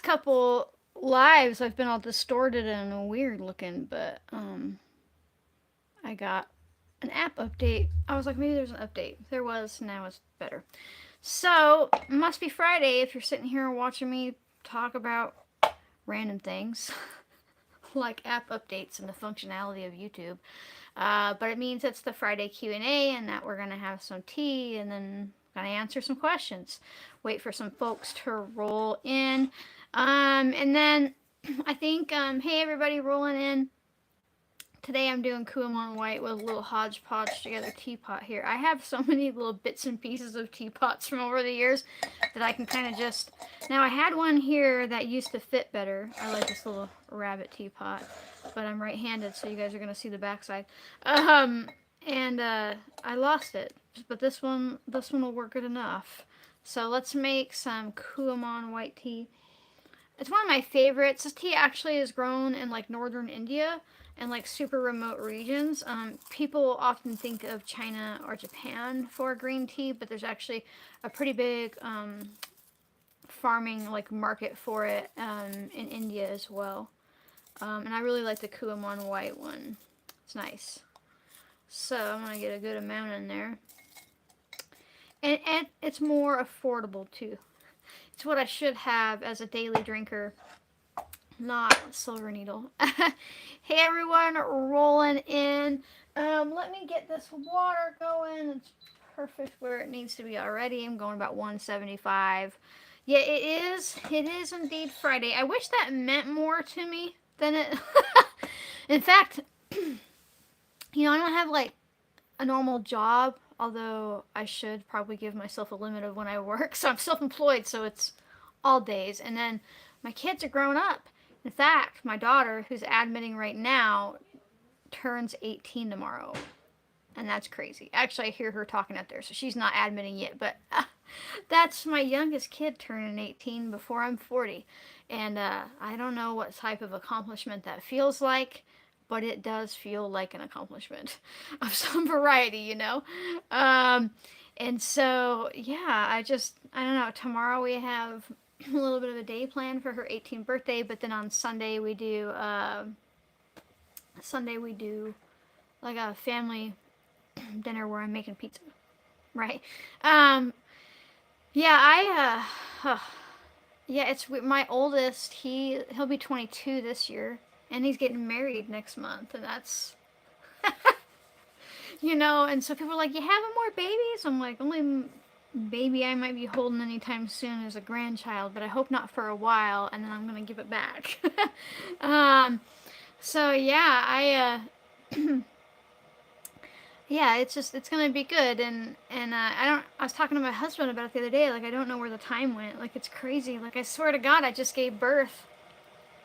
last couple lives I've been all distorted and weird looking, but I got an app update. I was like, maybe there's an update. There was, now it's better. So, must be Friday if you're sitting here watching me talk about random things like app updates and the functionality of YouTube. But it means it's the Friday Q&A and that we're going to have some tea and then going to answer some questions. Wait for some folks to roll in. And then I think, hey everybody rolling in. Today I'm doing Kuamon White with a little hodgepodge together teapot here. I have so many little bits and pieces of teapots from over the years that I can kind of just... Now I had one here that used to fit better. I like this little rabbit teapot, but I'm right-handed, so you guys are going to see the backside. And I lost it, but this one will work good enough. So let's make some Kuamon White tea. It's one of my favorites. This tea actually is grown in like northern India and like super remote regions. People often think of China or Japan for green tea, but there's actually a pretty big farming like market for it in India as well. And I really like the Kuamon White one. It's nice. So I'm gonna get a good amount in there, and it's more affordable too. It's what I should have as a daily drinker, not Silver Needle. Hey everyone, rolling in. Let me get this water going. It's perfect where it needs to be already. I'm going about 175. Yeah, it is. It is indeed Friday. I wish that meant more to me than it. In fact, you know, I don't have like a normal job, although I should probably give myself a limit of when I work. So I'm self-employed, so it's all days. And then my kids are grown up. In fact, my daughter, who's admitting right now, turns 18 tomorrow. And that's crazy. Actually, I hear her talking out there, so she's not admitting yet. But that's my youngest kid turning 18 before I'm 40. And I don't know what type of accomplishment that feels like, but it does feel like an accomplishment of some variety, you know? And so, yeah, I don't know. Tomorrow we have a little bit of a day planned for her 18th birthday, but then on Sunday we do like a family dinner where I'm making pizza, right? Yeah, yeah, it's my oldest. He'll be 22 this year, and he's getting married next month, and that's you know. And so people are like, "You having more babies?" I'm like, "Only baby I might be holding anytime soon is a grandchild, but I hope not for a while, and then I'm gonna give it back." um, so yeah, yeah, it's gonna be good, and I was talking to my husband about it the other day. Like I don't know where the time went. Like it's crazy. Like I swear to God, I just gave birth.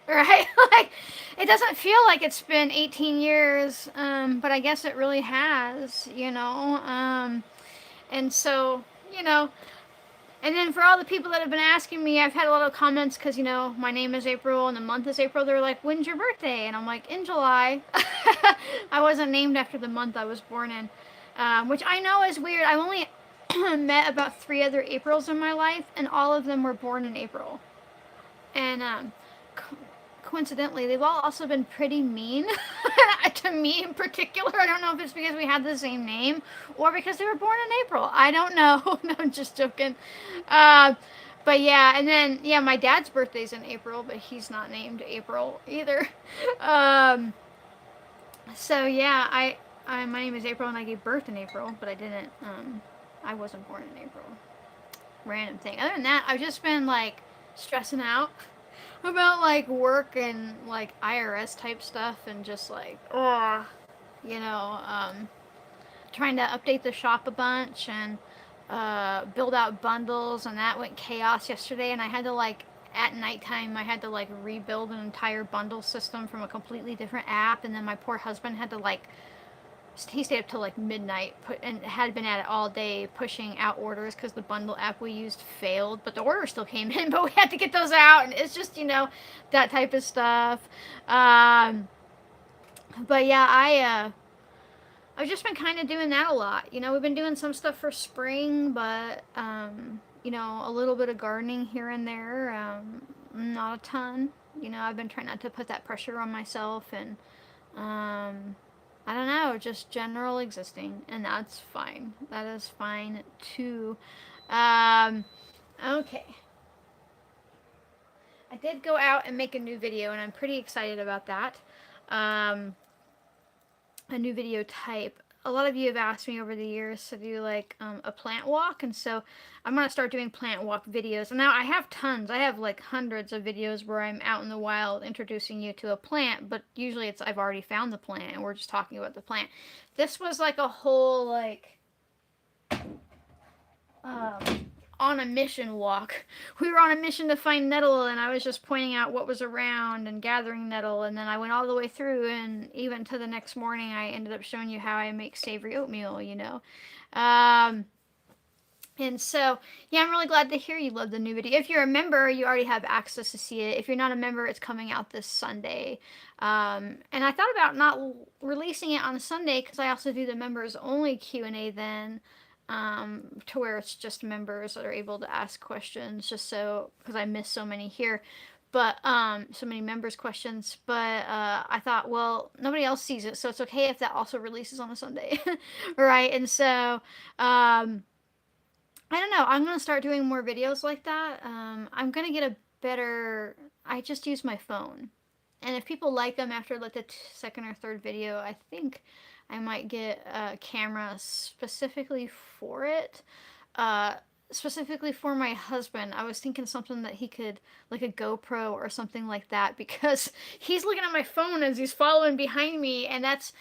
Right? Like it doesn't feel like it's been 18 years, but I guess it really has. You know, and so you know, and then for all the people that have been asking me, I've had a lot of comments because, you know, my name is April and the month is April. They're like, when's your birthday? And I'm like, in July. I wasn't named after the month I was born in, which I know is weird. I've only met about 3 other Aprils in my life, and all of them were born in April. And coincidentally, they've all also been pretty mean to me in particular. I don't know if it's because we had the same name or because they were born in April. I don't know. No, I'm just joking. Uh, but yeah, and then yeah, my dad's birthday's in April, but he's not named April either. Um, so yeah, my name is April and I gave birth in April, but I didn't. I wasn't born in April. Random thing. Other than that, I've just been like stressing out about like work and like IRS type stuff and just like you know, trying to update the shop a bunch and build out bundles, and that went chaos yesterday, and I had to like at nighttime I had to like rebuild an entire bundle system from a completely different app, and then my poor husband had to like he stayed up till like midnight and had been at it all day pushing out orders because the bundle app we used failed, but the orders still came in, but we had to get those out, and it's just, you know, that type of stuff. But yeah, I've just been kind of doing that a lot. You know, we've been doing some stuff for spring, but you know, a little bit of gardening here and there. not a ton. You know, I've been trying not to put that pressure on myself, and I don't know, just general existing, and that's fine. That is fine too. Um, okay. I did go out and make a new video, and I'm pretty excited about that. Um, a new video type. A lot of you have asked me over the years to do like a plant walk, and so I'm gonna start doing plant walk videos. And now I have tons. I have like hundreds of videos where I'm out in the wild introducing you to a plant, but usually it's I've already found the plant and we're just talking about the plant. This was like a whole like um, on a mission walk. We were on a mission to find nettle, and I was just pointing out what was around and gathering nettle, and then I went all the way through, and even to the next morning I ended up showing you how I make savory oatmeal, you know. And so, yeah, I'm really glad to hear you love the new video. If you're a member, you already have access to see it. If you're not a member, it's coming out this Sunday. And I thought about not releasing it on a Sunday because I also do the members only Q&A then, to where it's just members that are able to ask questions, just so, because I miss so many here. But so many members questions, but I thought, well, nobody else sees it, so it's okay if that also releases on a Sunday. Right? And so I don't know. I'm gonna start doing more videos like that. I'm gonna get a better. I just use my phone, and if people like them after like the second or third video, I think I might get a camera specifically for it. Uh, Specifically for my husband, I was thinking something that he could, like a GoPro or something like that, because he's looking at my phone as he's following behind me, and that's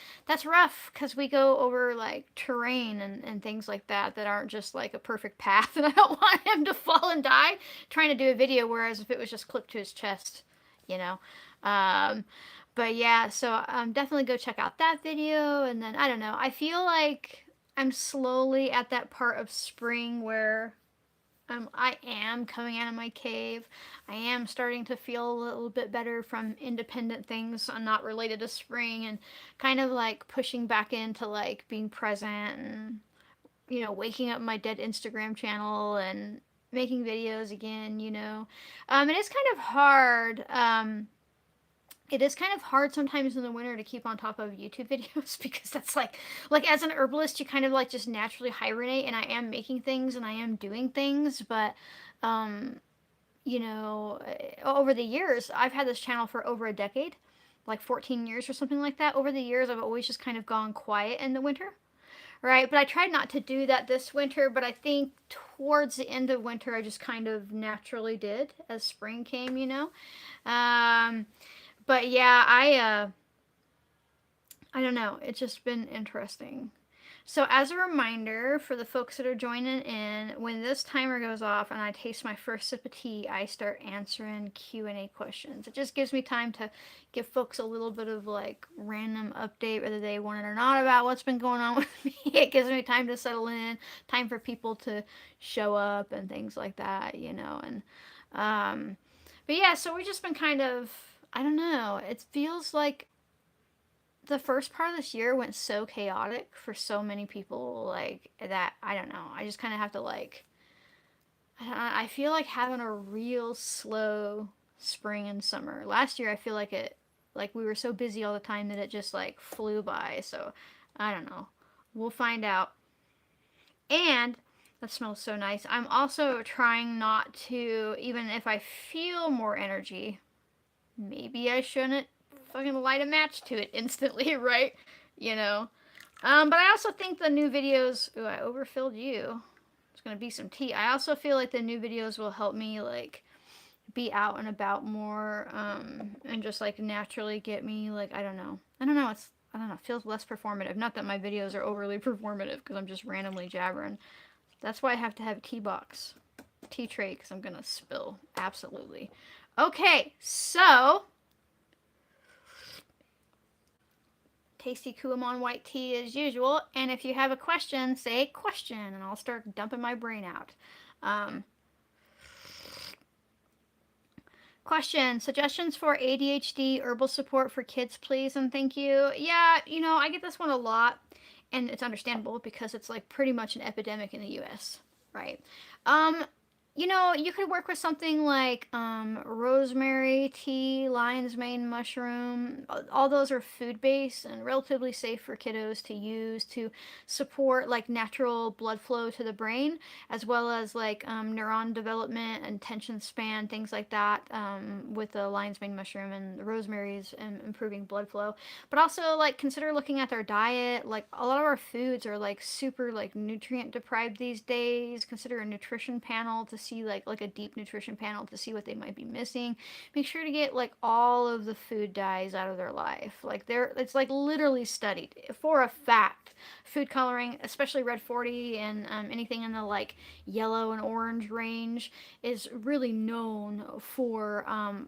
rough because we go over like terrain and things like that aren't just like a perfect path, and I don't want him to fall and die trying to do a video, whereas if it was just clipped to his chest, you know. Um, but yeah, so definitely go check out that video, and then I don't know. I feel like I'm slowly at that part of spring where I am coming out of my cave. I am starting to feel a little bit better from independent things not related to spring, and kind of like pushing back into like being present, and you know, waking up my dead Instagram channel and making videos again, you know. It is kind of hard. It is kind of hard sometimes in the winter to keep on top of YouTube videos because that's like as an herbalist you kind of like just naturally hibernate, and I am making things and I am doing things, but um you know, over the years I've had this channel for over a decade, like 14 years or something like that. Over the years I've always just kind of gone quiet in the winter, right? But I tried not to do that this winter, but I think towards the end of winter I just kind of naturally did as spring came, you know. um but yeah, I don't know. It's just been interesting. So as a reminder for the folks that are joining in, when this timer goes off and I taste my first sip of tea, I start answering Q&A questions. It just gives me time to give folks a little bit of like random update, whether they want it or not, about what's been going on with me. It gives me time to settle in, time for people to show up and things like that, you know. And but yeah, so we've just been kind of, I don't know. It feels like the first part of this year went so chaotic for so many people, like that. I don't know. I just kind of have to like. I feel like having a real slow spring and summer. Last year, I feel like like we were so busy all the time that it just like flew by. So I don't know. We'll find out. And that smells so nice. I'm also trying not to, even if I feel more energy, maybe I shouldn't fucking light a match to it instantly, right? You know. But I also think the new videos. Ooh, I overfilled you. It's gonna be some tea. I also feel like the new videos will help me like be out and about more, and just like naturally get me like I don't know. It's I don't know. It feels less performative. Not that my videos are overly performative because I'm just randomly jabbering. That's why I have to have a tea box, tea tray, because I'm gonna spill. Absolutely. Okay, so tasty Kuamon white tea as usual. And if you have a question, say question, and I'll start dumping my brain out. Question, suggestions for ADHD herbal support for kids, please, and thank you. Yeah, you know, I get this one a lot, and it's understandable because it's like pretty much an epidemic in the US, right? You know, you could work with something like rosemary tea, lion's mane mushroom. All those are food based and relatively safe for kiddos to use to support like natural blood flow to the brain, as well as like neuron development and attention span, things like that. With the lion's mane mushroom and the rosemary's improving blood flow, but also like consider looking at their diet. Like a lot of our foods are like super like nutrient deprived these days. Consider a nutrition panel to see like a deep nutrition panel to see what they might be missing. Make sure to get like all of the food dyes out of their life. Like they're it's like literally studied for a fact. Food coloring, especially red 40 and anything in the like yellow and orange range, is really known for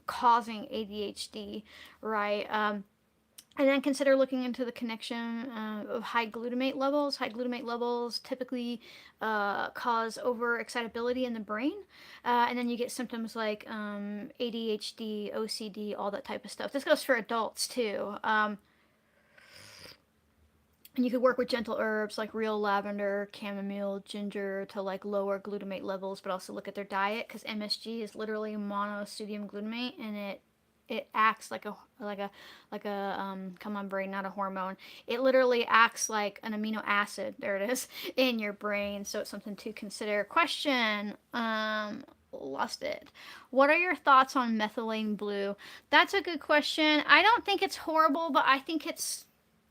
causing ADHD, right? And then consider looking into the connection of high glutamate levels. High glutamate levels typically cause overexcitability in the brain. And then you get symptoms like ADHD, OCD, all that type of stuff. This goes for adults too. And you could work with gentle herbs like real lavender, chamomile, ginger to like lower glutamate levels, but also look at their diet because MSG is literally monosodium glutamate, and it acts like a come on brain, not a hormone. It literally acts like an amino acid. There it is in your brain, so it's something to consider. Question. Lost it. What are your thoughts on methylene blue? That's a good question. I don't think it's horrible, but I think it's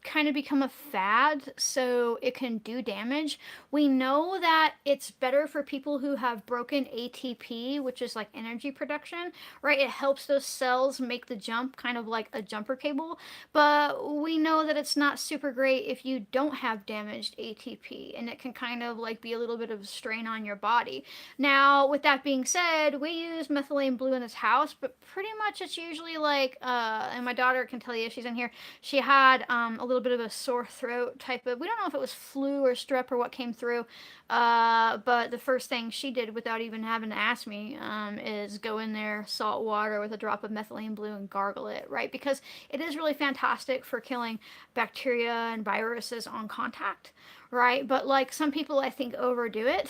kind of become a fad, so it can do damage. We know that it's better for people who have broken ATP, which is like energy production, right? It helps those cells make the jump, kind of like a jumper cable. But we know that it's not super great if you don't have damaged ATP, and it can kind of like be a little bit of a strain on your body. Now, with that being said, we use methylene blue in this house, but pretty much it's usually like, and my daughter can tell you if she's in here, she had a little bit of a sore throat type of, we don't know if it was flu or strep or what came through, but the first thing she did without even having to ask me is go in there, salt water with a drop of methylene blue and gargle it, right? Because it is really fantastic for killing bacteria and viruses on contact, right? But like some people, I think, overdo it,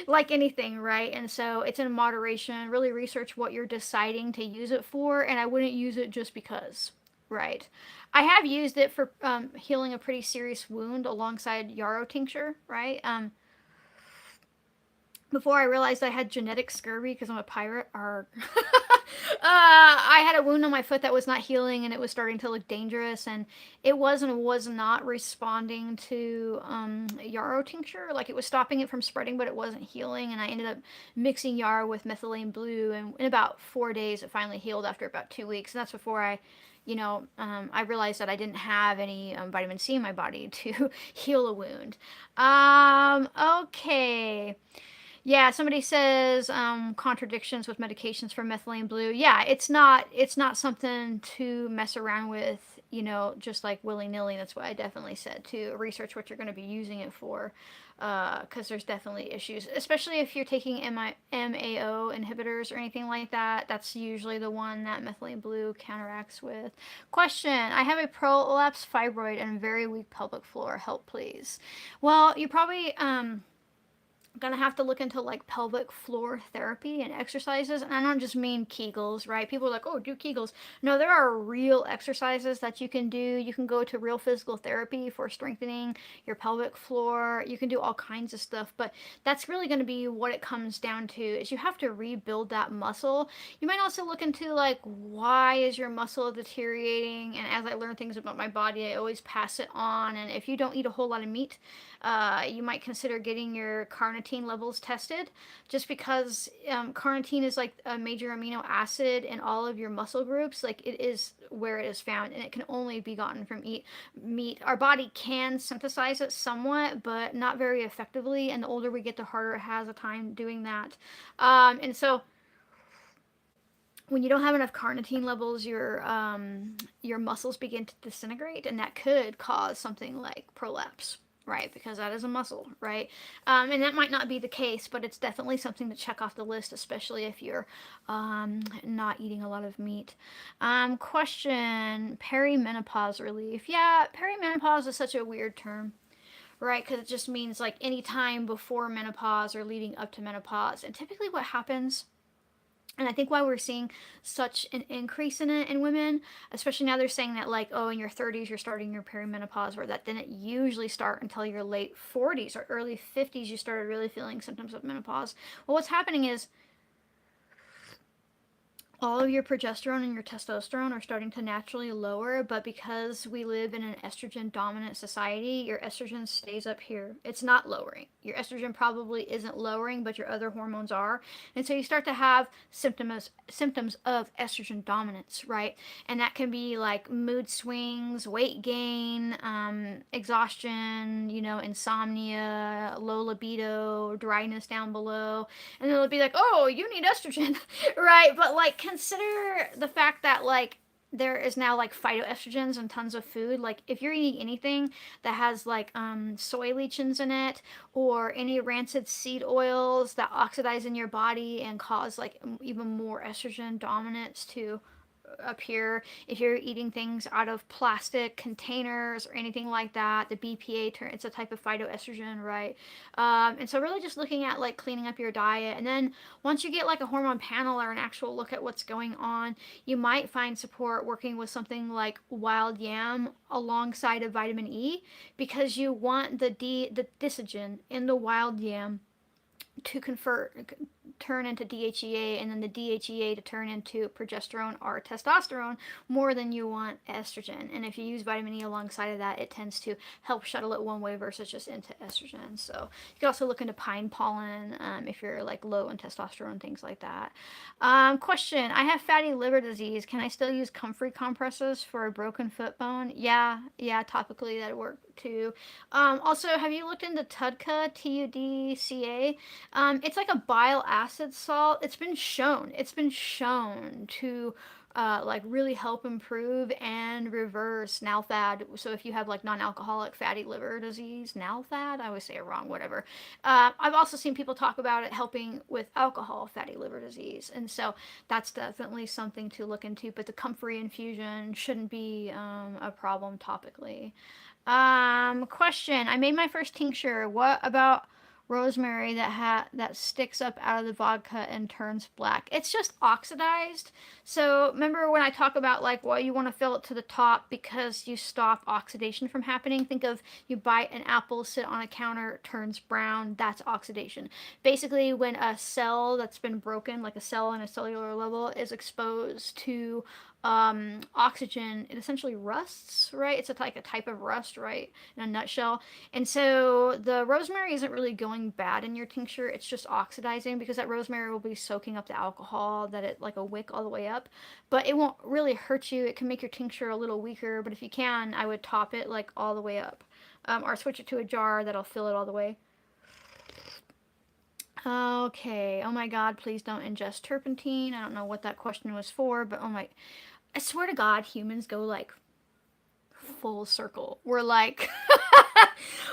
like anything, right? And so it's in moderation. Really research what you're deciding to use it for, and I wouldn't use it just because, right? I have used it for healing a pretty serious wound alongside yarrow tincture, right? Before I realized I had genetic scurvy because I'm a pirate, or I had a wound on my foot that was not healing, and it was starting to look dangerous, and it was not responding to yarrow tincture. Like it was stopping it from spreading, but it wasn't healing, and I ended up mixing yarrow with methylene blue, and in about 4 days it finally healed after about 2 weeks, and that's before I realized that I didn't have any vitamin C in my body to heal a wound. Okay. Yeah, somebody says contradictions with medications for methylene blue. Yeah, it's not something to mess around with, just like willy nilly. That's why I definitely said to research what you're going to be using it for, because there's definitely issues, especially if you're taking MAO inhibitors or anything like that. That's usually the one that methylene blue counteracts with. Question: I have a prolapse fibroid and very weak pelvic floor. Help, please. Well, you probably gonna have to look into like pelvic floor therapy and exercises, and I don't just mean Kegels, right? People are like, oh, do Kegels. No, there are real exercises that you can do. You can go to real physical therapy for strengthening your pelvic floor. You can do all kinds of stuff, but that's really going to be what it comes down to, is you have to rebuild that muscle. You might also look into like, why is your muscle deteriorating? And as I learn things about my body, I always pass it on. And if you don't eat a whole lot of meat, you might consider getting your carnitine levels tested, just because carnitine is like a major amino acid in all of your muscle groups. Like it is where it is found, and it can only be gotten from eat meat. Our body can synthesize it somewhat, but not very effectively, and the older we get, the harder it has a time doing that. And so when you don't have enough carnitine levels, your muscles begin to disintegrate, and that could cause something like prolapse, right? Because that is a muscle, right? And that might not be the case, but it's definitely something to check off the list, especially if you're not eating a lot of meat. Question: perimenopause relief. Yeah, perimenopause is such a weird term, right? Because it just means like any time before menopause or leading up to menopause. And typically what happens, and I think why we're seeing such an increase in it in women, especially now they're saying that like, oh, in your 30s you're starting your perimenopause, where that didn't usually start until your late 40s or early 50s you started really feeling symptoms of menopause. Well, what's happening is all of your progesterone and your testosterone are starting to naturally lower, but because we live in an estrogen dominant society, your estrogen stays up here. It's not lowering. Your estrogen probably isn't lowering, but your other hormones are. And so you start to have symptoms of estrogen dominance, right? And that can be like mood swings, weight gain, exhaustion, insomnia, low libido, dryness down below. And it'll be like, oh, you need estrogen, right? But like, consider the fact that like there is now like phytoestrogens in tons of food. Like if you're eating anything that has like soy lecithins in it, or any rancid seed oils that oxidize in your body and cause like even more estrogen dominance to up here. If you're eating things out of plastic containers or anything like that, the BPA it's a type of phytoestrogen, right? And so really just looking at like cleaning up your diet, and then once you get like a hormone panel or an actual look at what's going on, you might find support working with something like wild yam alongside of vitamin E, because you want the decigen in the wild yam to turn into DHEA, and then the DHEA to turn into progesterone or testosterone more than you want estrogen. And if you use vitamin E alongside of that, it tends to help shuttle it one way versus just into estrogen. So you can also look into pine pollen if you're like low in testosterone, things like that. Question: I have fatty liver disease. Can I still use comfrey compresses for a broken foot bone? Yeah, topically that'd work too. Also, have you looked into TUDCA? TUDCA? It's like a bile acid salt. It's been shown. It's been shown to like really help improve and reverse NALFAD. So if you have like non-alcoholic fatty liver disease, NALFAD, I always say it wrong, whatever. I've also seen people talk about it helping with alcohol fatty liver disease, and so that's definitely something to look into. But the comfrey infusion shouldn't be a problem topically. Question: I made my first tincture. What about rosemary that sticks up out of the vodka and turns black? It's just oxidized. So remember when I talk about like why you want to fill it to the top, because you stop oxidation from happening. Think of, you bite an apple, sit on a counter, it turns brown. That's oxidation. Basically, when a cell that's been broken, like a cell on a cellular level, is exposed to oxygen, it essentially rusts, right? It's like a type of rust, right, in a nutshell. And so the rosemary isn't really going bad in your tincture, it's just oxidizing, because that rosemary will be soaking up the alcohol that it like a wick all the way up. But it won't really hurt you. It can make your tincture a little weaker, but if you can, I would top it like all the way up, or switch it to a jar that'll fill it all the way. Okay, oh my god, please don't ingest turpentine. I don't know what that question was for, but oh my, I swear to God, humans go like full circle. We're like,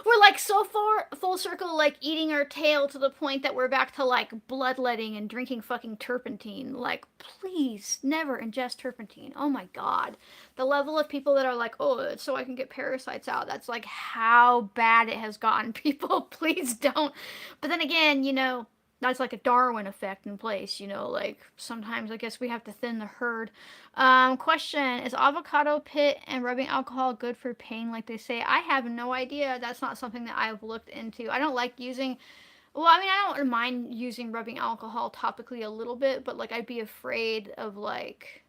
we're like so far full circle, like eating our tail to the point that we're back to like bloodletting and drinking fucking turpentine. Like, please never ingest turpentine. Oh my God. The level of people that are like, oh, it's so I can get parasites out. That's like how bad it has gotten. People, please don't. But then again, that's like a Darwin effect in place, like sometimes I guess we have to thin the herd. Question: is avocado pit and rubbing alcohol good for pain like they say? I have no idea. That's not something that I've looked into. I don't like using, well, I mean, I don't mind using rubbing alcohol topically a little bit, but like I'd be afraid of like,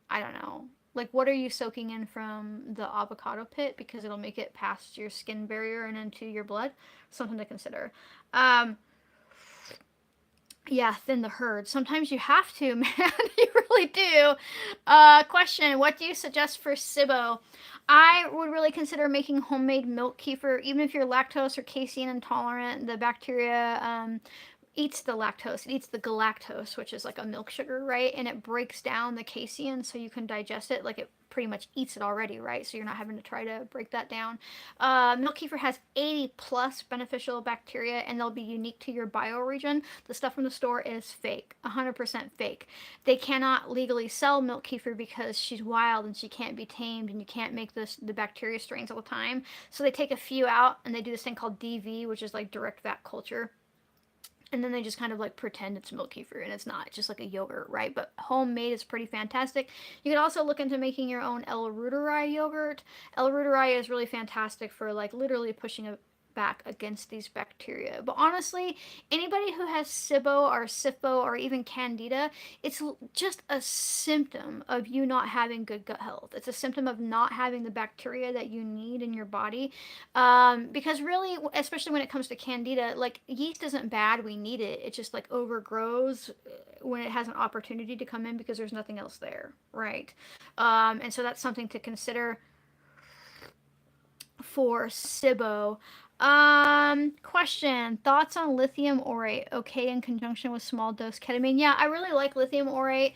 I don't know. Like, what are you soaking in from the avocado pit? Because it'll make it past your skin barrier and into your blood. Something to consider. Yeah, thin the herd. Sometimes you have to, man. You really do. Question: what do you suggest for SIBO? I would really consider making homemade milk kefir, even if you're lactose or casein intolerant. The bacteria eats the lactose. It eats the galactose, which is like a milk sugar, right? And it breaks down the casein so you can digest it. Like it pretty much eats it already, right? So you're not having to try to break that down. Milk kefir has 80 plus beneficial bacteria, and they'll be unique to your bioregion. The stuff from the store is fake, 100% fake. They cannot legally sell milk kefir because she's wild and she can't be tamed, and you can't make the bacteria strains all the time. So they take a few out, and they do this thing called DV, which is like direct vat culture, and then they just kind of like pretend it's milk kefir, and it's not. It's just like a yogurt, right? But homemade is pretty fantastic. You can also look into making your own L. reuteri yogurt. L. reuteri is really fantastic for like literally pushing a back against these bacteria. But honestly, anybody who has SIBO or SIFO or even Candida, it's just a symptom of you not having good gut health. It's a symptom of not having the bacteria that you need in your body. Because really, especially when it comes to Candida, like yeast isn't bad, we need it. It just like overgrows when it has an opportunity to come in because there's nothing else there, right? And so that's something to consider for SIBO. Question. Thoughts on lithium orate? Okay, in conjunction with small dose ketamine. Yeah, I really like lithium orate.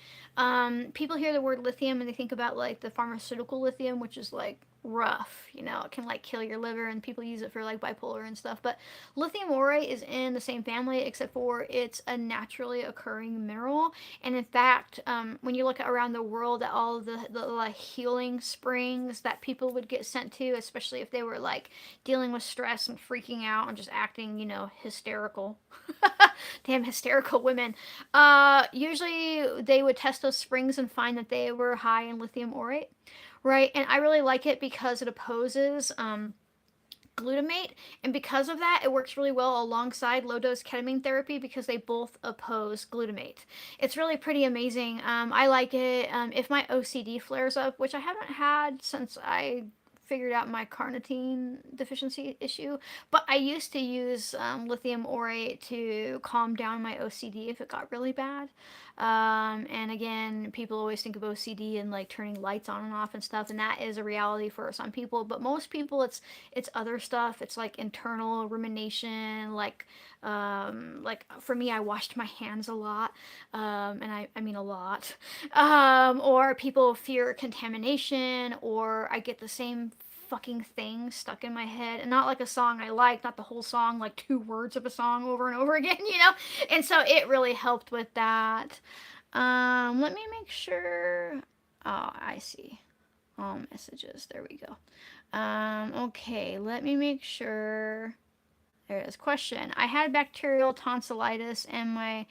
People hear the word lithium and they think about like the pharmaceutical lithium, which is like rough, you know, it can like kill your liver, and people use it for like bipolar and stuff. But lithium orate is in the same family, except for it's a naturally occurring mineral. And in fact, when you look around the world at all the like healing springs that people would get sent to, especially if they were like dealing with stress and freaking out and just acting, you know, hysterical. Damn hysterical women. Usually they would test those springs and find that they were high in lithium orate, right? And I really like it because it opposes glutamate, and because of that, it works really well alongside low dose ketamine therapy because they both oppose glutamate. It's really pretty amazing. I like it. If my OCD flares up, which I haven't had since I figured out my carnitine deficiency issue, but I used to use lithium orate to calm down my OCD if it got really bad. And again, people always think of OCD and like turning lights on and off and stuff, and that is a reality for some people. But most people, it's other stuff. It's like internal rumination, like for me, I washed my hands a lot, and I mean a lot. Or people fear contamination, or I get the same fucking thing stuck in my head, and not like a song I like, not the whole song, like 2 words of a song over and over again, you know. And so it really helped with that. Let me make sure. Oh, I see. All messages. There we go. Okay, let me make sure. There it is. Question. I had bacterial tonsillitis and my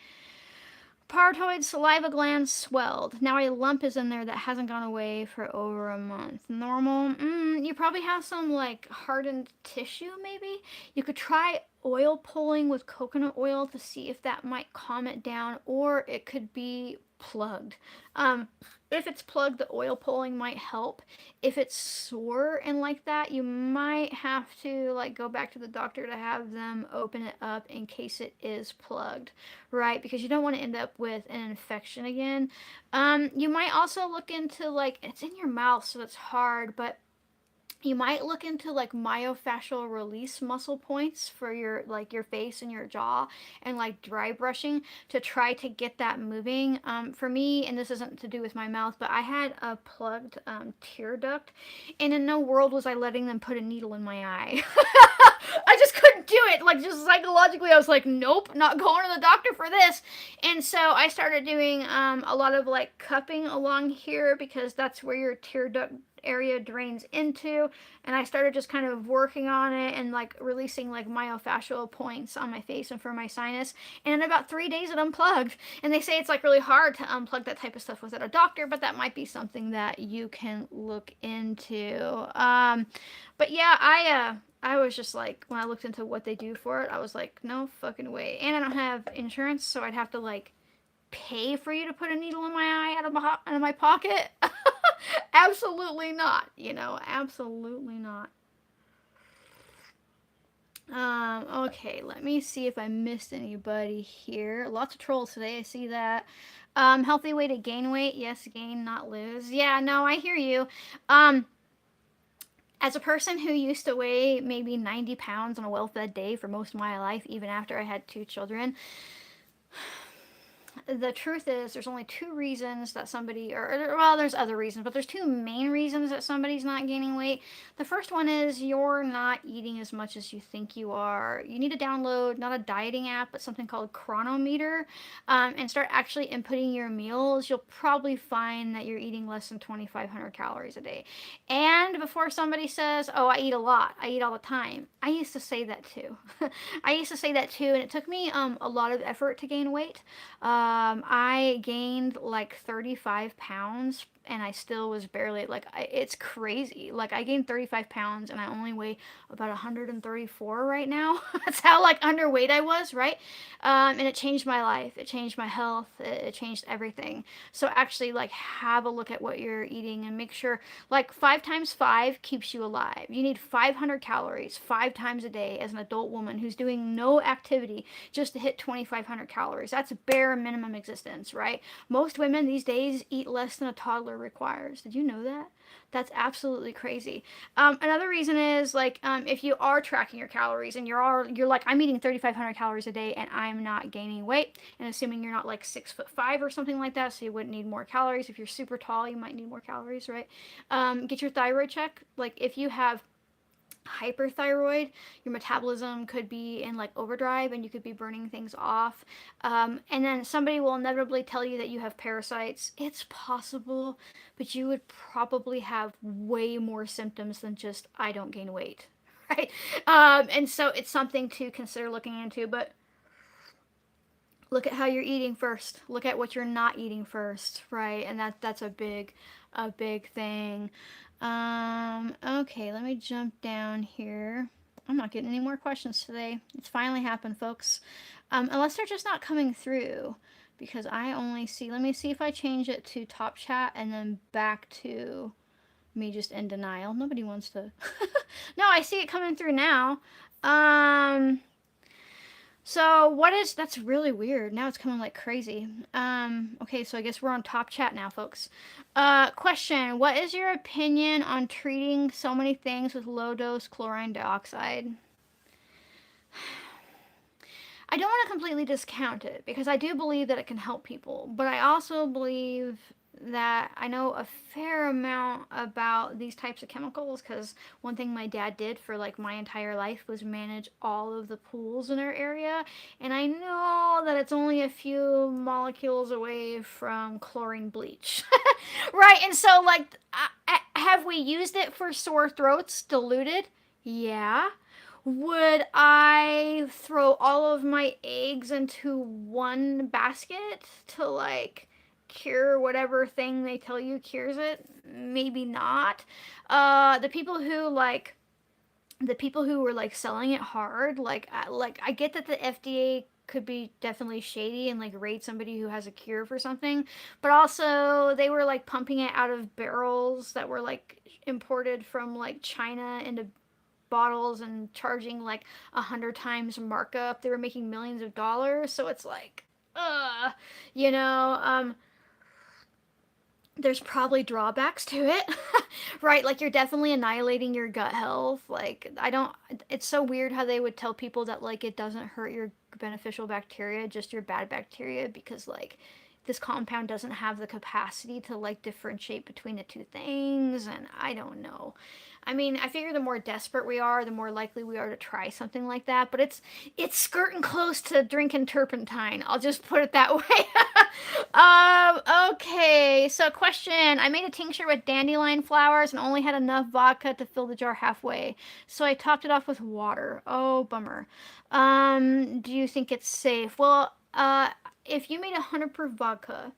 parotoid saliva gland swelled. Now a lump is in there that hasn't gone away for over a month. Normal? You probably have some like hardened tissue maybe. You could try oil pulling with coconut oil to see if that might calm it down, or it could be plugged. If it's plugged, the oil pulling might help. If it's sore and like that, you might have to like go back to the doctor to have them open it up in case it is plugged, right? Because you don't want to end up with an infection again. You might also look into like, it's in your mouth, so it's hard, but you might look into like myofascial release muscle points for your like your face and your jaw, and like dry brushing to try to get that moving. For me, and this isn't to do with my mouth, but I had a plugged tear duct, and in no world was I letting them put a needle in my eye. I just couldn't do it. Like, just psychologically, I was like, nope, not going to the doctor for this. And so I started doing a lot of like cupping along here, because that's where your tear duct area drains into, and I started just kind of working on it and like releasing like myofascial points on my face and for my sinus, and in about 3 days it unplugged. And they say it's like really hard to unplug that type of stuff without a doctor, but that might be something that you can look into. But yeah, I was just like, when I looked into what they do for it, I was like, no fucking way. And I don't have insurance, so I'd have to like pay for you to put a needle in my eye out of my pocket. Absolutely not, you know, absolutely not. Okay, let me see if I missed anybody here. Lots of trolls today, I see that. Healthy way to gain weight? Yes, gain, not lose. Yeah, no, I hear you. As a person who used to weigh maybe 90 pounds on a well-fed day for most of my life, even after I had 2 children, the truth is there's only 2 reasons that somebody, or well, there's other reasons, but there's 2 main reasons that somebody's not gaining weight. The first one is you're not eating as much as you think you are. You need to download not a dieting app but something called Chronometer, and start actually inputting your meals. You'll probably find that you're eating less than 2,500 calories a day. And before somebody says, oh, I eat a lot, I eat all the time, I used to say that too. I used to say that too, and it took me a lot of effort to gain weight. I gained like 35 pounds and I still was barely, like, it's crazy. Like, I gained 35 pounds and I only weigh about 134 right now. That's how, like, underweight I was, right? And it changed my life. It changed my health. It changed everything. So actually, like, have a look at what you're eating and make sure, like, 5 times 5 keeps you alive. You need 500 calories 5 times a day as an adult woman who's doing no activity just to hit 2,500 calories. That's bare minimum existence, right? Most women these days eat less than a toddler requires. Did you know that? That's absolutely crazy. Another reason is, like, if you are tracking your calories and you're like, I'm eating 3,500 calories a day and I'm not gaining weight, and assuming you're not like 6'5" or something like that, so you wouldn't need more calories. If you're super tall, you might need more calories, right? Get your thyroid checked. Like, if you have hyperthyroid, your metabolism could be in like overdrive and you could be burning things off. And then somebody will inevitably tell you that you have parasites. It's possible, but you would probably have way more symptoms than just, I don't gain weight, right? And so it's something to consider looking into, but look at how you're eating first. Look at what you're not eating first, right? And that's a big thing. Okay, let me jump down here. I'm not getting any more questions today. It's finally happened, folks. Unless they're just not coming through, because I only see, let me see if I change it to top chat and then back to me just in denial. Nobody wants to. No, I see it coming through now. So that's really weird. Now it's coming like crazy. Okay, so I guess we're on top chat now, folks. Question, what is your opinion on treating so many things with low dose chlorine dioxide? I don't want to completely discount it because I do believe that it can help people, but I also believe that I know a fair amount about these types of chemicals because one thing my dad did for like my entire life was manage all of the pools in our area, and I know that it's only a few molecules away from chlorine bleach. Right? And so, like, have we used it for sore throats diluted? Yeah. Would I throw all of my eggs into one basket to, like, cure whatever thing they tell you cures it? Maybe not. The people who, like, the people who were, like, selling it hard, like, I get that the FDA could be definitely shady and, like, rate somebody who has a cure for something, but also they were, like, pumping it out of barrels that were, like, imported from, like, China into bottles and charging like 100 times markup. They were making millions of dollars, so it's like, you know, there's probably drawbacks to it. Right? Like, you're definitely annihilating your gut health. Like, I don't, it's so weird how they would tell people that, like, it doesn't hurt your beneficial bacteria, just your bad bacteria, because, like, this compound doesn't have the capacity to, like, differentiate between the two things, and I don't know. I mean, I figure the more desperate we are, the more likely we are to try something like that, but it's skirting close to drinking turpentine. I'll just put it that way. Okay, so question. I made a tincture with dandelion flowers and only had enough vodka to fill the jar halfway. So I topped it off with water. Oh, bummer. Do you think it's safe? Well, if you made 100 proof vodka,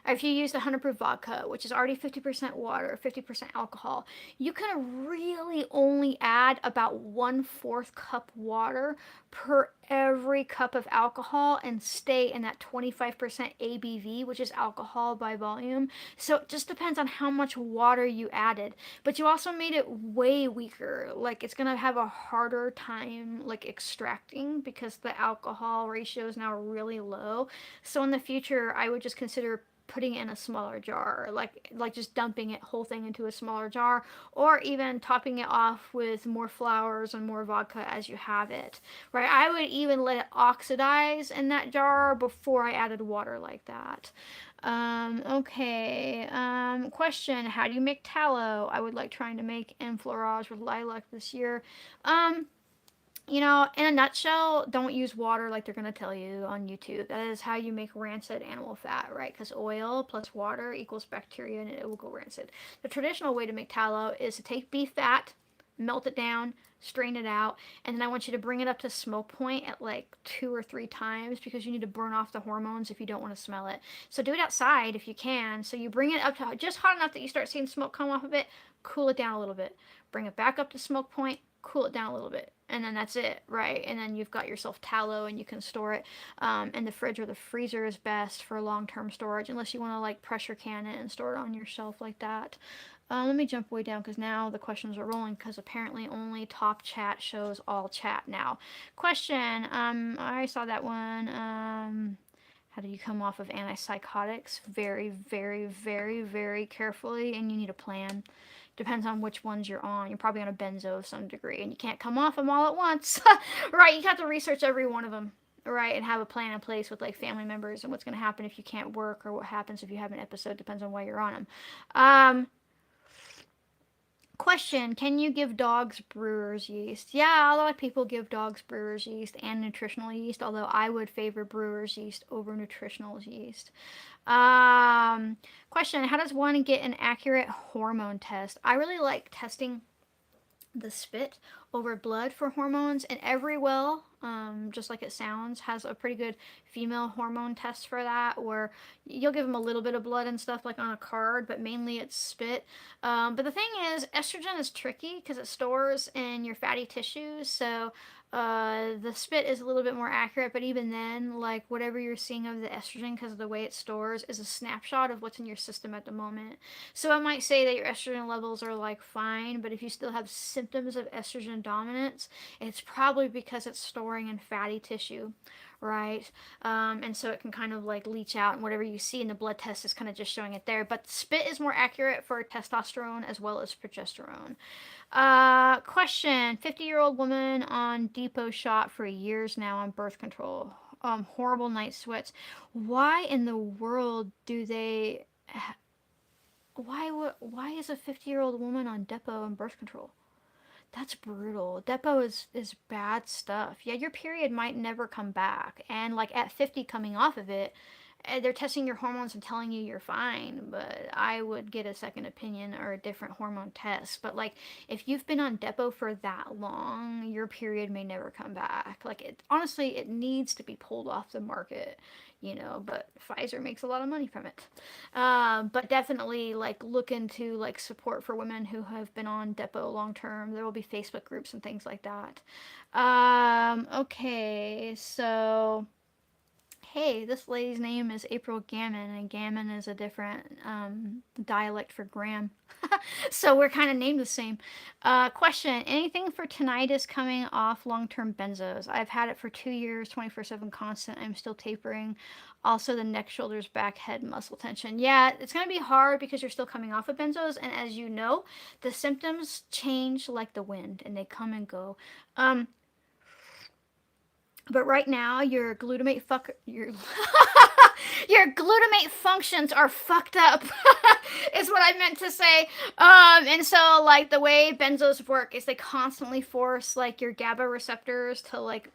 or if you used 100 proof vodka, which is already 50% water, 50% alcohol, you can really only add about 1/4 cup water per every cup of alcohol and stay in that 25% ABV, which is alcohol by volume. So it just depends on how much water you added. But you also made it way weaker. Like, it's going to have a harder time, like, extracting because the alcohol ratio is now really low. So in the future, I would just consider putting it in a smaller jar, like just dumping it whole thing into a smaller jar, or even topping it off with more flowers and more vodka as you have it, right? I would even let it oxidize in that jar before I added water like that. Okay. Question: how do you make tallow? I would like trying to make enfleurage with lilac this year. Um, in a nutshell, don't use water like they're going to tell you on YouTube. That is how you make rancid animal fat, right? Because oil plus water equals bacteria and it will go rancid. The traditional way to make tallow is to take beef fat, melt it down, strain it out, and then I want you to bring it up to smoke point at like 2 or 3 times because you need to burn off the hormones if you don't want to smell it. So do it outside if you can. So you bring it up to just hot enough that you start seeing smoke come off of it, cool it down a little bit. Bring it back up to smoke point, cool it down a little bit, and then that's it, right? And then you've got yourself tallow and you can store it in the fridge or the freezer is best for long-term storage, unless you want to like pressure can it and store it on your shelf like that. Let me jump way down because now the questions are rolling because apparently only top chat shows all chat now. Question, I saw that one. How do you come off of antipsychotics? Very, very, very, very carefully, and you need a plan. Depends on which ones you're on. You're probably on a benzo of some degree, and you can't come off them all at once. Right, you have to research every one of them, right, and have a plan in place with like family members and what's going to happen if you can't work or what happens if you have an episode. Depends on why you're on them. Question, can you give dogs brewer's yeast? Yeah, a lot of people give dogs brewer's yeast and nutritional yeast, although I would favor brewer's yeast over nutritional yeast. Question, how does one get an accurate hormone test? I really like testing the spit over blood for hormones, and Everywell, just like it sounds, has a pretty good female hormone test for that, where you'll give them a little bit of blood and stuff like on a card, but mainly it's spit. But the thing is, estrogen is tricky because it stores in your fatty tissues, so the spit is a little bit more accurate, but even then, like whatever you're seeing of the estrogen, because of the way it stores, is a snapshot of what's in your system at the moment. So it might say that your estrogen levels are like fine, but if you still have symptoms of estrogen dominance, it's probably because it's storing in fatty tissue, right? And so it can kind of like leach out, and whatever you see in the blood test is kind of just showing it there. But spit is more accurate for testosterone as well as progesterone. Question, 50-year-old woman on depot shot for years now on birth control. Horrible night sweats. Why in the world do they... Why is a 50-year-old woman on depot and birth control? That's brutal. Depot is bad stuff. Yeah, your period might never come back. And like at 50 coming off of it, they're testing your hormones and telling you you're fine, but I would get a second opinion or a different hormone test. But like if you've been on depot for that long, your period may never come back. Like honestly, it needs to be pulled off the market, but Pfizer makes a lot of money from it. But definitely like look into like support for women who have been on depot long term. There will be Facebook groups and things like that. Okay, so hey, this lady's name is April Gammon, and Gammon is a different dialect for Graham. So we're kind of named the same. Question, anything for tinnitus coming off long-term benzos? I've had it for 2 years, 24/7 constant. I'm still tapering. Also, the neck, shoulders, back, head muscle tension. Yeah, it's going to be hard because you're still coming off of benzos, and as you know, the symptoms change like the wind, and they come and go. But right now, your glutamate your glutamate functions are fucked up, is what I meant to say. And so like the way benzos work is they constantly force like your GABA receptors to like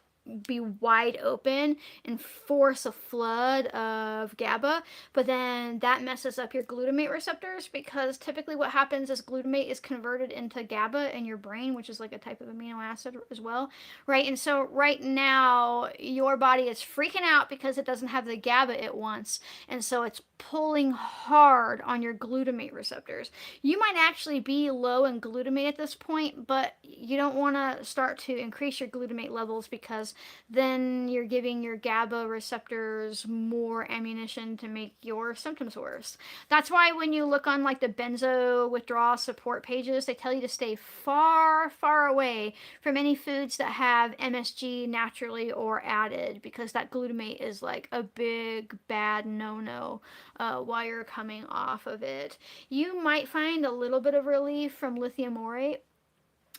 be wide open and force a flood of GABA, but then that messes up your glutamate receptors, because typically what happens is glutamate is converted into GABA in your brain, which is like a type of amino acid as well, right? And so right now your body is freaking out because it doesn't have the GABA it wants, and so it's pulling hard on your glutamate receptors. You might actually be low in glutamate at this point, but you don't want to start to increase your glutamate levels, because then you're giving your GABA receptors more ammunition to make your symptoms worse. That's why when you look on like the benzo withdrawal support pages, they tell you to stay far, far away from any foods that have MSG naturally or added, because that glutamate is like a big bad no-no. while you're coming off of it. You might find a little bit of relief from lithium orate.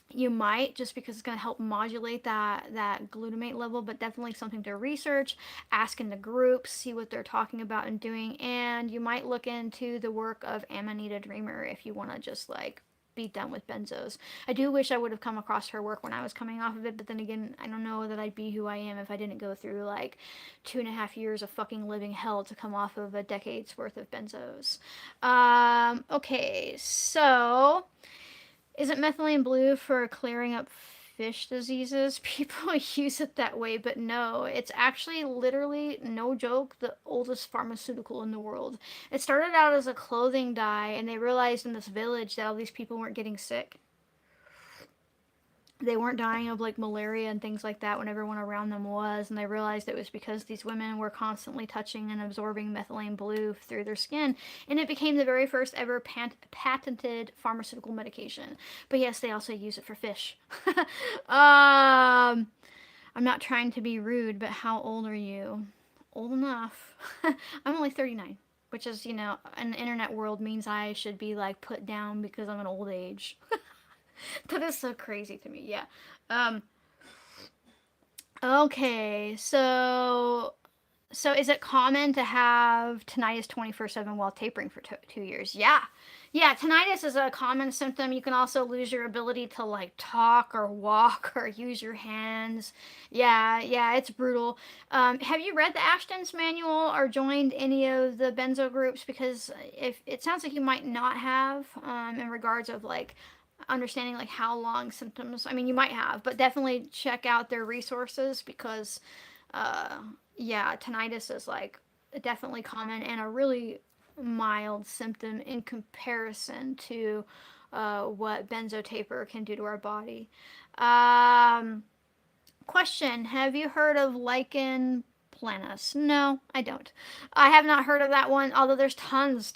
You might, just because it's going to help modulate that glutamate level, but definitely something to research, ask in the groups, see what they're talking about and doing, and you might look into the work of Amanita Dreamer if you want to just like be done with benzos. I do wish I would have come across her work when I was coming off of it, but then again, I don't know that I'd be who I am if I didn't go through like 2.5 years of fucking living hell to come off of a decade's worth of benzos. Okay, so isn't methylene blue for clearing up fish diseases? People use it that way, but no, it's actually literally, no joke, the oldest pharmaceutical in the world. It started out as a clothing dye, and they realized in this village that all these people weren't getting sick. They weren't dying of like malaria and things like that when everyone around them was, and they realized it was because these women were constantly touching and absorbing methylene blue through their skin, and it became the very first ever patented pharmaceutical medication. But yes, they also use it for fish. I'm not trying to be rude, but how old are you? Old enough. I'm only 39, which is, in the internet world means I should be like put down because I'm an old age. That is so crazy to me. Yeah. Um, okay. So is it common to have tinnitus 24/7 while tapering for 2 years? Yeah. Yeah, tinnitus is a common symptom. You can also lose your ability to like talk or walk or use your hands. Yeah, it's brutal. Have you read the Ashton's manual or joined any of the benzo groups? Because if it sounds like you might not have, in regards of like understanding like how long symptoms. I mean, you might have, but definitely check out their resources because, uh, yeah, tinnitus is like definitely common and a really mild symptom in comparison to what benzo taper can do to our body. Um, Question: have you heard of Lichen Planus? No, I don't. I have not heard of that one, although there's tons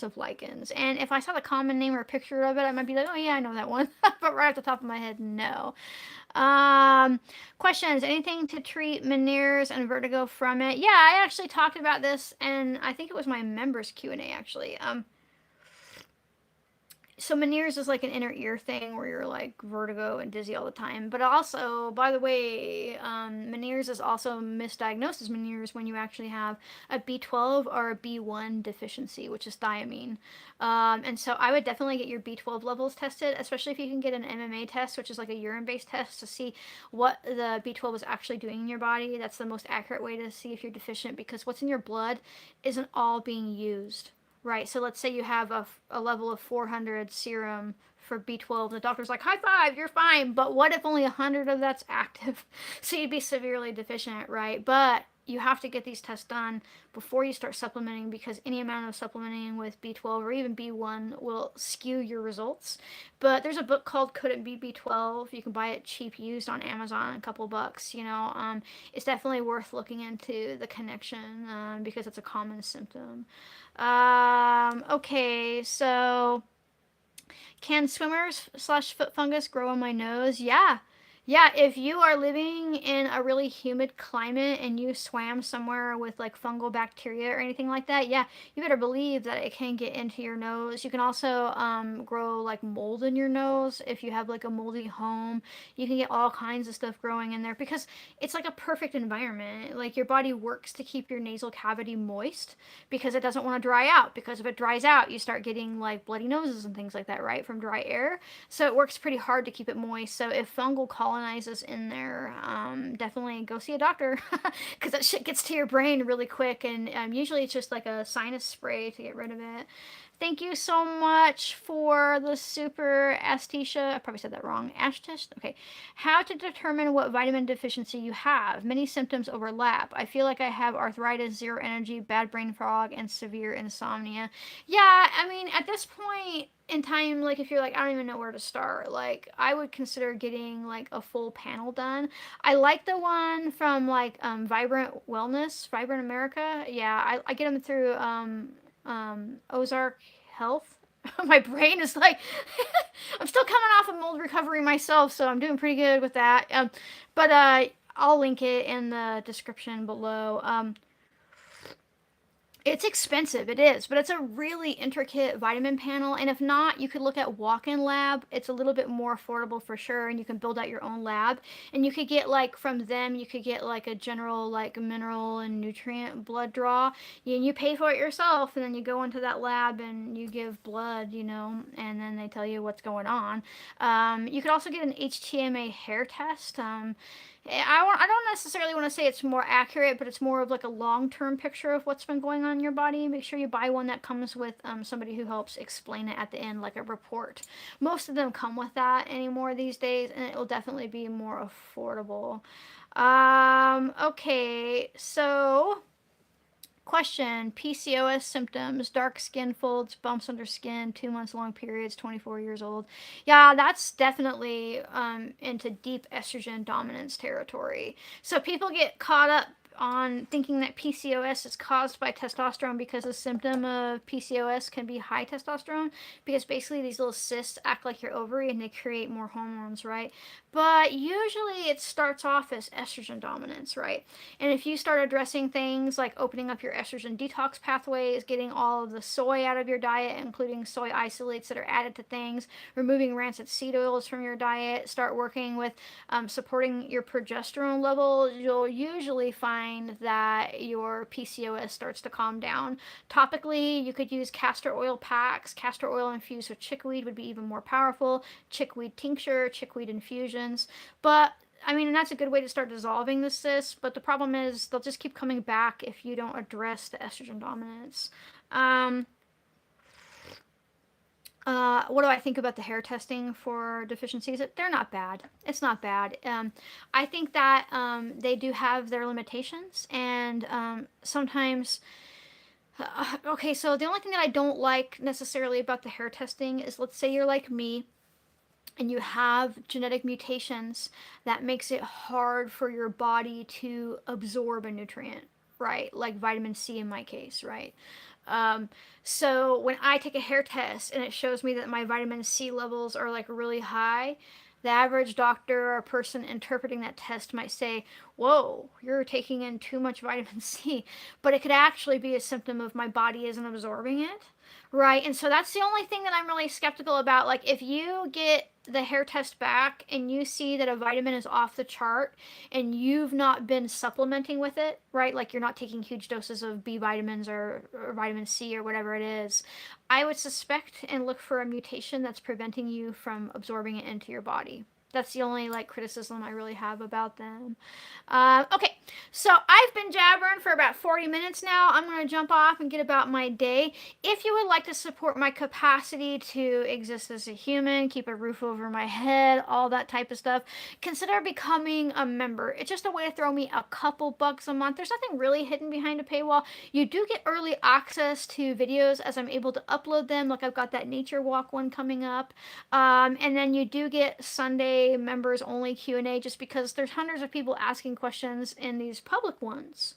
of lichens. And if I saw the common name or a picture of it, I might be like, oh yeah, I know that one. But right off the top of my head, no. Questions: anything to treat Meniere's and vertigo from it? Yeah, I actually talked about this, and I think it was my members Q&A actually. So Meniere's is like an inner ear thing where you're like vertigo and dizzy all the time. But also, by the way, Meniere's is also misdiagnosed as Meniere's when you actually have a B12 or a B1 deficiency, which is thiamine. And so I would definitely get your B12 levels tested, especially if you can get an MMA test, which is like a urine-based test to see what the B12 is actually doing in your body. That's the most accurate way to see if you're deficient, because what's in your blood isn't all being used. Right, so let's say you have a level of 400 serum for B12. The doctor's like, high five, you're fine. But what if only 100 of that's active? So you'd be severely deficient, right? But you have to get these tests done before you start supplementing, because any amount of supplementing with B12 or even B1 will skew your results. But there's a book called Could It Be B12? You can buy it cheap used on Amazon, a couple bucks. It's definitely worth looking into the connection, because it's a common symptom. Okay, so can swimmers/foot fungus grow on my nose? Yeah. Yeah, if you are living in a really humid climate and you swam somewhere with like fungal bacteria or anything like that, yeah, you better believe that it can get into your nose. You can also grow like mold in your nose if you have like a moldy home. You can get all kinds of stuff growing in there because it's like a perfect environment. Like your body works to keep your nasal cavity moist because it doesn't want to dry out. Because if it dries out, you start getting like bloody noses and things like that, right? From dry air. So it works pretty hard to keep it moist. So if fungal colonizes in there, definitely go see a doctor because that shit gets to your brain really quick. And usually it's just like a sinus spray to get rid of it. Thank you so much for the super Astisha. I probably said that wrong. Ashtish? Okay. How to determine what vitamin deficiency you have. Many symptoms overlap. I feel like I have arthritis, zero energy, bad brain fog, and severe insomnia. Yeah, I mean, at this point in time, like if you're like, I don't even know where to start, like I would consider getting like a full panel done. I like the one from like Vibrant Wellness, Vibrant America. Yeah, I get them through Ozark Health. My brain is like, I'm still coming off of mold recovery myself, so I'm doing pretty good with that. But I'll link it in the description below. It's expensive, it is, but it's a really intricate vitamin panel. And if not, you could look at Walk-in Lab. It's a little bit more affordable for sure, and you can build out your own lab. And you could get like from them, you could get like a general like mineral and nutrient blood draw. You pay for it yourself, and then you go into that lab and you give blood, and then they tell you what's going on. You could also get an HTMA hair test. I don't necessarily want to say it's more accurate, but it's more of like a long-term picture of what's been going on in your body. Make sure you buy one that comes with somebody who helps explain it at the end, like a report. Most of them come with that anymore these days, and it will definitely be more affordable. Okay, so question: PCOS symptoms, dark skin folds, bumps under skin, 2 months long periods, 24 years old. Yeah, that's definitely into deep estrogen dominance territory. So people get caught up on thinking that PCOS is caused by testosterone because a symptom of PCOS can be high testosterone, because basically these little cysts act like your ovary and they create more hormones, right? But usually it starts off as estrogen dominance, right? And if you start addressing things like opening up your estrogen detox pathways, getting all of the soy out of your diet, including soy isolates that are added to things, removing rancid seed oils from your diet, start working with supporting your progesterone levels, you'll usually find that your PCOS starts to calm down. Topically, you could use castor oil packs. Castor oil infused with chickweed would be even more powerful. Chickweed tincture, chickweed infusions. But I mean, and that's a good way to start dissolving the cysts, but the problem is they'll just keep coming back if you don't address the estrogen dominance. What do I think about the hair testing for deficiencies? They're not bad. It's not bad. I think that they do have their limitations, and sometimes. Okay, so the only thing that I don't like necessarily about the hair testing is, let's say you're like me and you have genetic mutations that makes it hard for your body to absorb a nutrient, right? Like vitamin C in my case, right? So when I take a hair test and it shows me that my vitamin C levels are like really high, the average doctor or person interpreting that test might say, whoa, you're taking in too much vitamin C. But it could actually be a symptom of my body isn't absorbing it. Right. And so that's the only thing that I'm really skeptical about. Like, if you get the hair test back and you see that a vitamin is off the chart and you've not been supplementing with it, right? Like, you're not taking huge doses of B vitamins or vitamin C or whatever it is, I would suspect and look for a mutation that's preventing you from absorbing it into your body. That's the only like criticism I really have about them. Okay, so I've been jabbering for about 40 minutes now. I'm going to jump off and get about my day. If you would like to support my capacity to exist as a human, keep a roof over my head, all that type of stuff, consider becoming a member. It's just a way to throw me a couple bucks a month. There's nothing really hidden behind a paywall. You do get early access to videos as I'm able to upload them. Like, I've got that nature walk one coming up. And then you do get Sunday members only Q&A, just because there's hundreds of people asking questions in these public ones,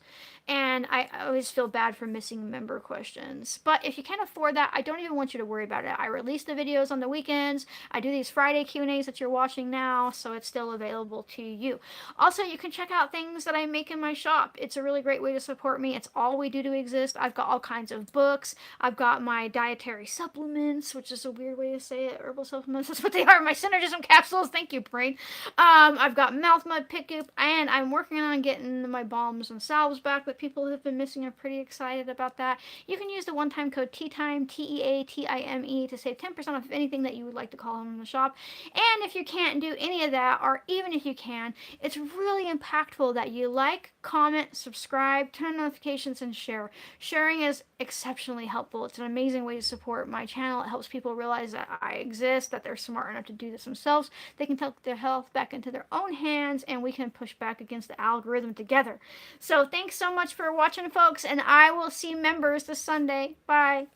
and I always feel bad for missing member questions. But if you can't afford that, I don't even want you to worry about it. I release the videos on the weekends. I do these Friday Q&As that you're watching now, so it's still available to you. Also, you can check out things that I make in my shop. It's a really great way to support me. It's all we do to exist. I've got all kinds of books. I've got my dietary supplements, which is a weird way to say it. Herbal supplements, that's what they are. My synergism capsules. Thank you, brain. I've got mouth mud pick goop, and I'm working on getting my balms and salves back that people have been missing. I'm pretty excited about that. You can use the one-time code TEATIME, TEATIME, to save 10% off of anything that you would like to call home in the shop. And if you can't do any of that, or even if you can, it's really impactful that you like, comment, subscribe, turn on notifications, and share. Sharing is exceptionally helpful. It's an amazing way to support my channel. It helps people realize that I exist, that they're smart enough to do this themselves. They can take their health back into their own hands, and we can push back against the algorithm together. So thanks so much for watching, folks, and I will see members this Sunday. Bye.